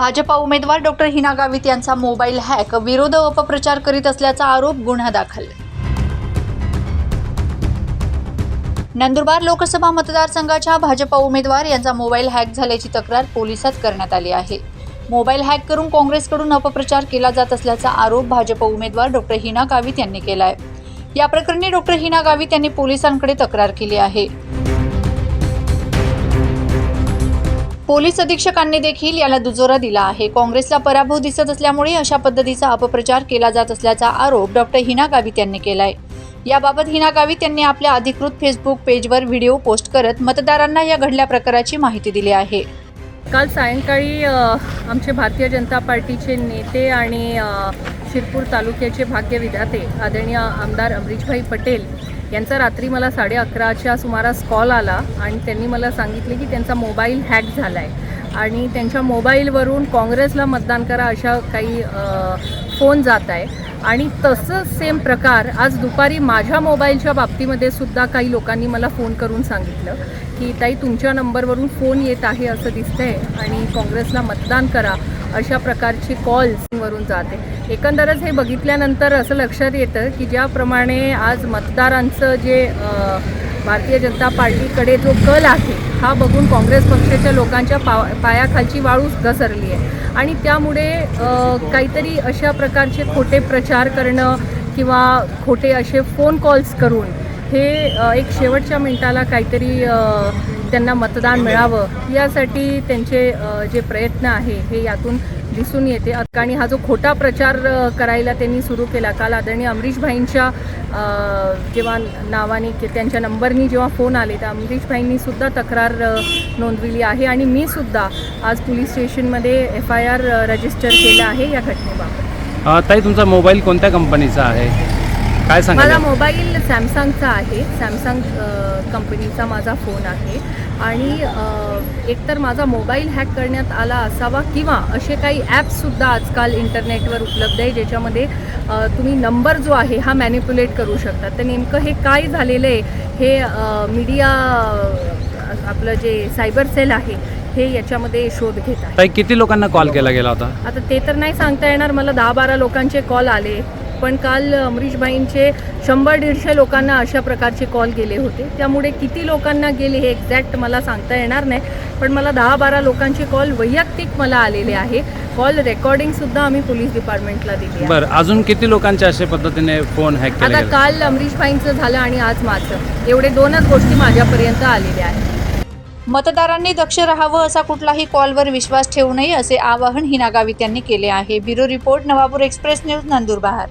भाजपा उमेदवार डॉक्टर हिना गावित यांचा mobile hack, विरोध अपप्रचार करीत असल्याचा आरोप, गुन्हा दाखल. नंदुरबार लोकसभा मतदारसंघाच्या भाजपा उमेदवार यांचा मोबाईल हॅक झाल्याची तक्रार पोलिसात करण्यात आली आहे. मोबाईल हॅक करून काँग्रेसकडून अपप्रचार केला जात असल्याचा आरोप भाजपा उमेदवार डॉक्टर हिना गावित यांनी केला आहे. या प्रकरणी डॉक्टर हिना गावित यांनी पोलिसांकडे तक्रार केली आहे. पोलीस अधीक्षकांनी देखील याला दुजोरा दिला आहे. काँग्रेसला पराभव दिसत असल्यामुळे अशा पद्धतीचा अपप्रचार केला जात असल्याचा आरोप डॉक्टर हिना गावित यांनी केला आहे. याबाबत हिना गावित यांनी आपल्या अधिकृत फेसबुक पेजवर व्हिडिओ पोस्ट करत मतदारांना या घडल्या प्रकाराची माहिती दिली आहे. काल सायंकाळी आमचे भारतीय जनता पार्टीचे नेते आणि शिरपूर तालुक्याचे भाग्यविधाते आदरणीय आमदार अमरीशभाई पटेल यांचा रात्री मला 11:30च्या सुमारास कॉल आला आणि त्यांनी मला सांगितले की त्यांचा मोबाईल हॅक झाला आहे आणि त्यांच्या मोबाईलवरून काँग्रेसला मतदान करा अशा काही फोन जात आहे. आणि तसंच सेम प्रकार आज दुपारी माझ्या मोबाईलच्या बाबतीमध्ये सुद्धा काही लोकांनी मला फोन करून सांगितलं की ताई तुमच्या नंबरवरून फोन येत आहे असं दिसतंय आणि काँग्रेसला मतदान करा अशा प्रकारचे कॉल्सवरून जाते. एकंदरच हे बघितल्यानंतर असं लक्षात येतं की ज्याप्रमाणे आज मतदारांचं जे भारतीय जनता पार्टीकडे जो कल आहे हा बघून काँग्रेस पक्षाच्या लोकांच्या पायाखालची वाळूच घसरली आहे आणि त्यामुळे काहीतरी अशा प्रकारचे खोटे प्रचार करणं किंवा खोटे असे फोन कॉल्स करून हे एक शेवटच्या मिनिटाला काहीतरी त्यांना मतदान मिळावं यासाठी त्यांचे जे प्रयत्न आहे हे यातून दिसून येते. आणि हा जो खोटा प्रचार करायला त्यांनी सुरू केला, काल आदरणीय अमरीशभाईंच्या जेव्हा नावाने त्यांच्या नंबरनी जेव्हा फोन आले तर अमरीशभाईंनी सुद्धा तक्रार नोंदविली आहे आणि मी सुद्धा आज पोलीस स्टेशनमध्ये FIR रजिस्टर केलं आहे या घटनेबाबत. ताई तुमचा मोबाईल कोणत्या कंपनीचा आहे, काय सांगा? माझा मोबाईल सॅमसंगचा आहे. सॅमसंग कंपनीचा माझा फोन आहे आणि एकतर माझा मोबाईल हॅक करण्यात आला असावा किंवा असे काही ॲप्ससुद्धा आजकाल इंटरनेटवर उपलब्ध आहे ज्याच्यामध्ये तुम्ही नंबर जो आहे हा मॅनिप्युलेट करू शकता. तर नेमकं हे काय झालेलं आहे हे मीडिया आपलं जे सायबर सेल आहे हे याच्यामध्ये शोध घेत आहे. किती लोकांना कॉल केला गेला होता? आता ते तर नाही सांगता येणार, मला 10-12 लोकांचे कॉल आले पण काल अमरीशभाईंचे 100-150 लोकांना अशा प्रकारचे कॉल गेले होते. त्यामुळे किती लोकांना गेले हे एक्झॅक्ट मला सांगता येणार नाही पण मला 10-12 लोकांचे कॉल वैयक्तिक मला आलेले आहे. कॉल रेकॉर्डिंगसुद्धा आम्ही पोलीस डिपार्टमेंटला दिली आहे. बरं, अजून किती लोकांचे अशा पद्धतीने फोन हॅक केले? आता काल अमरीशभाईंचं झालं आणि आज माझं, एवढे 2च गोष्टी माझ्यापर्यंत आलेल्या आहेत. मतदारांनी दक्ष राहावं, असा कुठलाही कॉलवर विश्वास ठेवू नये असे आवाहन हिना गावित यांनी केले आहे. Bureau report, Navapur express news, Nandurbar.